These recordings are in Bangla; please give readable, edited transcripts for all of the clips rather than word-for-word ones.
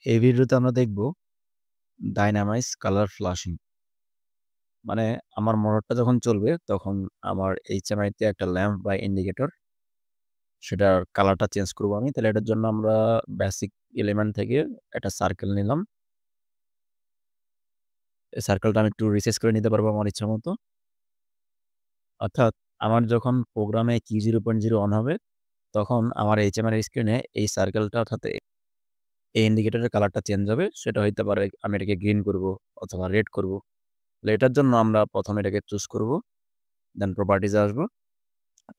এই ভিডিওতে আমরা দেখব ডাইনামাইজ কালার ফ্লাশিং। মানে আমার মোটরটা যখন চলবে তখন আমার HMI তে একটা ল্যাম্প বা ইন্ডিকেটর সেটার কালারটা চেঞ্জ করব আমি। তাহলে এটার জন্য আমরা বেসিক এলিমেন্ট থেকে একটা সার্কেল নিলাম। এই সার্কেলটা আমি একটু রিসাইজ করে নিতে পারবো আমার ইচ্ছামতো। অর্থাৎ আমার যখন প্রোগ্রামে কি 0.0 অন হবে তখন আমার HMI এর স্ক্রিনে এই সার্কেলটা অর্থাৎ এই ইন্ডিকেটরের কালারটা চেঞ্জ হবে। সেটা হইতে পারে আমি এটাকে গ্রিন করব অথবা রেড করব। তাহলে এটার জন্য আমরা প্রথমে এটাকে চুজ করব। দেন প্রপার্টিজে আসবো।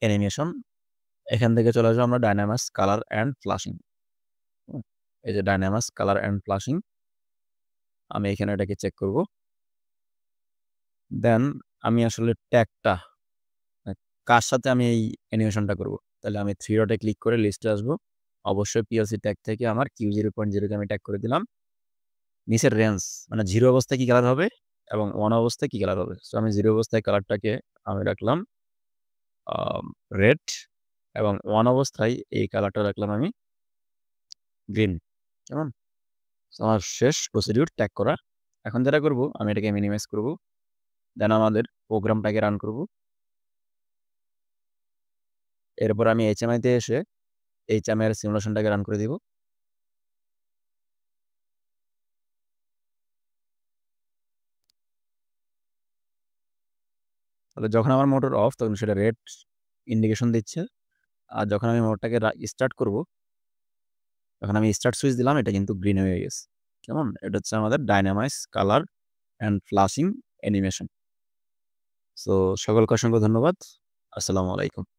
অ্যানিমেশন। এখান থেকে চলে আসবো আমরা ডাইনামাস কালার অ্যান্ড ফ্লাশিং। এই যে ডাইনামাস কালার অ্যান্ড ফ্লাশিং। আমি এখানে এটাকে চেক করব। দেন আমি আসলে ট্যাগটা কার সাথে আমি এই অ্যানিমেশনটা করব। তাহলে আমি 3 ডটে ক্লিক করে লিস্টে আসবো। অবশ্যই PLC ট্যাগ থেকে আমার Q0.0 কে আমি ট্যাগ করে দিলাম। নিচের রেঞ্জ মানে 0 অবস্থায় কি কালার হবে এবং 1 অবস্থায় কি কালার হবে। সো আমি 0 অবস্থায় কালারটাকে আমি রাখলাম রেড এবং 1 অবস্থায় এই কালারটা রাখলাম আমি গ্রিন। কেমন? আমার শেষ প্রসিডিউর ট্যাগ করা। এখন যেটা করব আমি এটাকে মিনিমাইজ করব। দেন আমাদের প্রোগ্রামটাকে রান করব। এরপর আমি HMI তে এসে HMI এর সিমুলেশনটাকে রান করে দিব। তাহলে যখন আমার মোটর অফ তখন সেটা রেড ইন্ডিকেশন দিচ্ছে। আর যখন আমি মোটরটাকে স্টার্ট করব তখন আমি স্টার্ট সুইচ দিলাম এটা কিন্তু গ্রিন হয়ে গেছে। কেমন? এটা হচ্ছে আমাদের dynamize colour and flashing animation. So সকলকে অসংখ্য ধন্যবাদ। আসসালামু আলাইকুম।